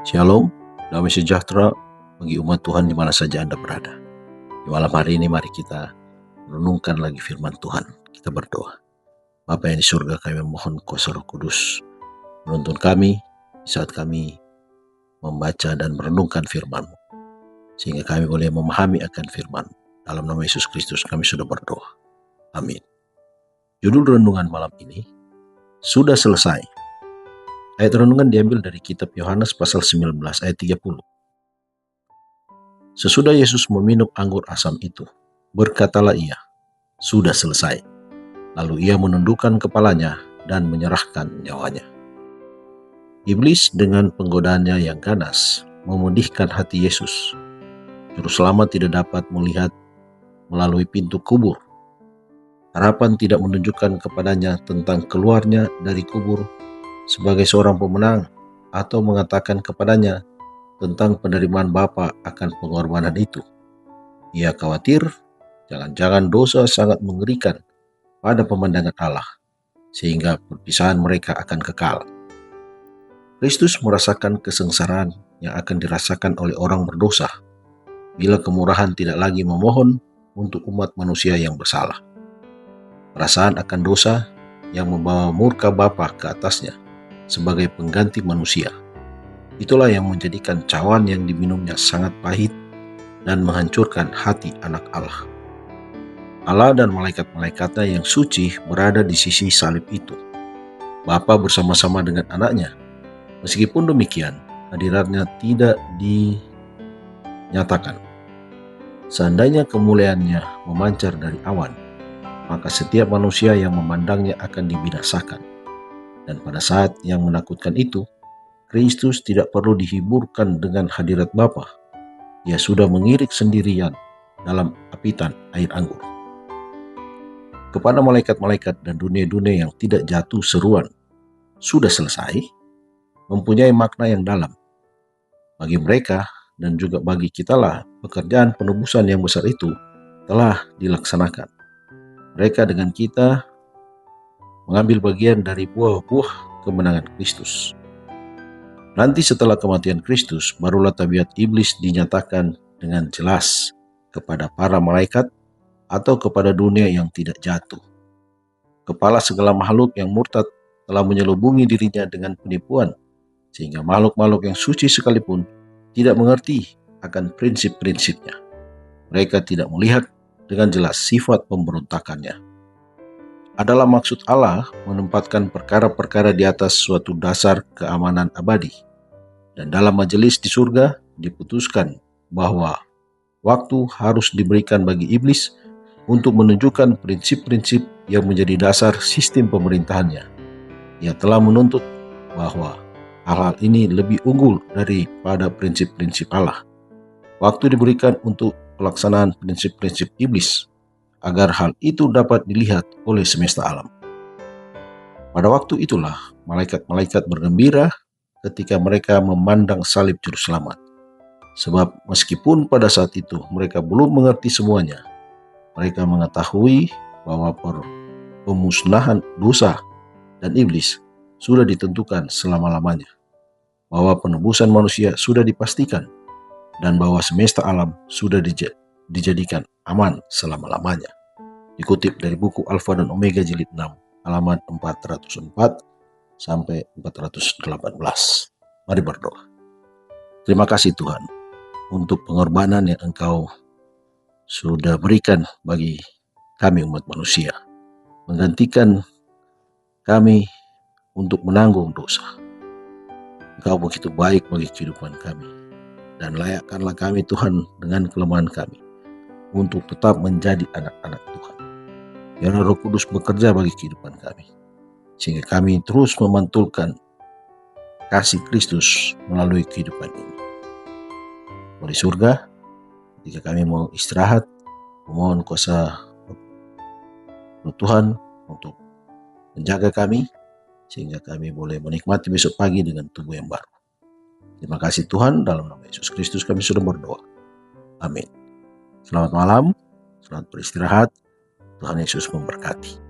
Shalom, damai sejahtera bagi umat Tuhan di mana saja Anda berada. Di malam hari ini mari kita renungkan lagi firman Tuhan. Kita berdoa. Bapa yang di surga, kami memohon kuasa Roh Kudus menuntun kami di saat kami membaca dan merenungkan firman-Mu, sehingga kami boleh memahami akan firman. Dalam nama Yesus Kristus kami sudah berdoa. Amin. Judul renungan malam ini, sudah selesai. Ayat renungan diambil dari kitab Yohanes pasal 19 ayat 30. Sesudah Yesus meminum anggur asam itu, berkatalah ia, sudah selesai. Lalu ia menundukkan kepalanya dan menyerahkan nyawanya. Iblis dengan penggodaannya yang ganas memedihkan hati Yesus. Juru selamat tidak dapat melihat melalui pintu kubur. Harapan tidak menunjukkan kepadanya tentang keluarnya dari kubur sebagai seorang pemenang atau mengatakan kepadanya tentang penerimaan Bapa akan pengorbanan itu. Ia khawatir jangan-jangan dosa sangat mengerikan pada pemandangan Allah, sehingga perpisahan mereka akan kekal. Kristus merasakan kesengsaraan yang akan dirasakan oleh orang berdosa bila kemurahan tidak lagi memohon untuk umat manusia yang bersalah. Perasaan akan dosa yang membawa murka Bapa ke atasnya sebagai pengganti manusia. Itulah yang menjadikan cawan yang diminumnya sangat pahit dan menghancurkan hati anak Allah. Allah dan malaikat-malaikatnya yang suci berada di sisi salib itu. Bapa bersama-sama dengan anaknya. Meskipun demikian, hadiratnya tidak dinyatakan. Seandainya kemuliaannya memancar dari awan, maka setiap manusia yang memandangnya akan dibinasakan. Dan pada saat yang menakutkan itu, Kristus tidak perlu dihiburkan dengan hadirat Bapa. Ia sudah mengirik sendirian dalam apitan air anggur. Kepada malaikat-malaikat dan dunia-dunia yang tidak jatuh seruan, sudah selesai, mempunyai makna yang dalam. Bagi mereka dan juga bagi kitalah, pekerjaan penebusan yang besar itu telah dilaksanakan. Mereka dengan kita mengambil bagian dari buah-buah kemenangan Kristus. Nanti setelah kematian Kristus, barulah tabiat iblis dinyatakan dengan jelas kepada para malaikat atau kepada dunia yang tidak jatuh. Kepala segala makhluk yang murtad telah menyelubungi dirinya dengan penipuan, sehingga makhluk-makhluk yang suci sekalipun tidak mengerti akan prinsip-prinsipnya. Mereka tidak melihat dengan jelas sifat pemberontakannya. Adalah maksud Allah menempatkan perkara-perkara di atas suatu dasar keamanan abadi. Dan dalam majelis di surga diputuskan bahwa waktu harus diberikan bagi iblis untuk menunjukkan prinsip-prinsip yang menjadi dasar sistem pemerintahannya. Ia telah menuntut bahwa hal-hal ini lebih unggul daripada prinsip-prinsip Allah. Waktu diberikan untuk pelaksanaan prinsip-prinsip iblis, agar hal itu dapat dilihat oleh semesta alam. Pada waktu itulah malaikat-malaikat bergembira ketika mereka memandang salib juru selamat. Sebab meskipun pada saat itu mereka belum mengerti semuanya, mereka mengetahui bahwa pemusnahan dosa dan iblis sudah ditentukan selama-lamanya, bahwa penebusan manusia sudah dipastikan, dan bahwa semesta alam sudah dijadikan aman selama-lamanya. Dikutip dari buku Alfa dan Omega jilid 6, halaman 404 sampai 418. Mari berdoa. Terima kasih Tuhan untuk pengorbanan yang Engkau sudah berikan bagi kami umat manusia, menggantikan kami untuk menanggung dosa. Engkau begitu baik bagi kehidupan kami, dan layakkanlah kami Tuhan dengan kelemahan kami untuk tetap menjadi anak-anak Tuhan. Biarlah Roh Kudus bekerja bagi kehidupan kami, sehingga kami terus memantulkan kasih Kristus melalui kehidupan ini. Di surga, ketika kami mau istirahat, memohon kuasa Roh Tuhan untuk menjaga kami, sehingga kami boleh menikmati besok pagi dengan tubuh yang baru. Terima kasih Tuhan, dalam nama Yesus Kristus kami sudah berdoa. Amin. Selamat malam, selamat beristirahat. Tuhan Yesus memberkati.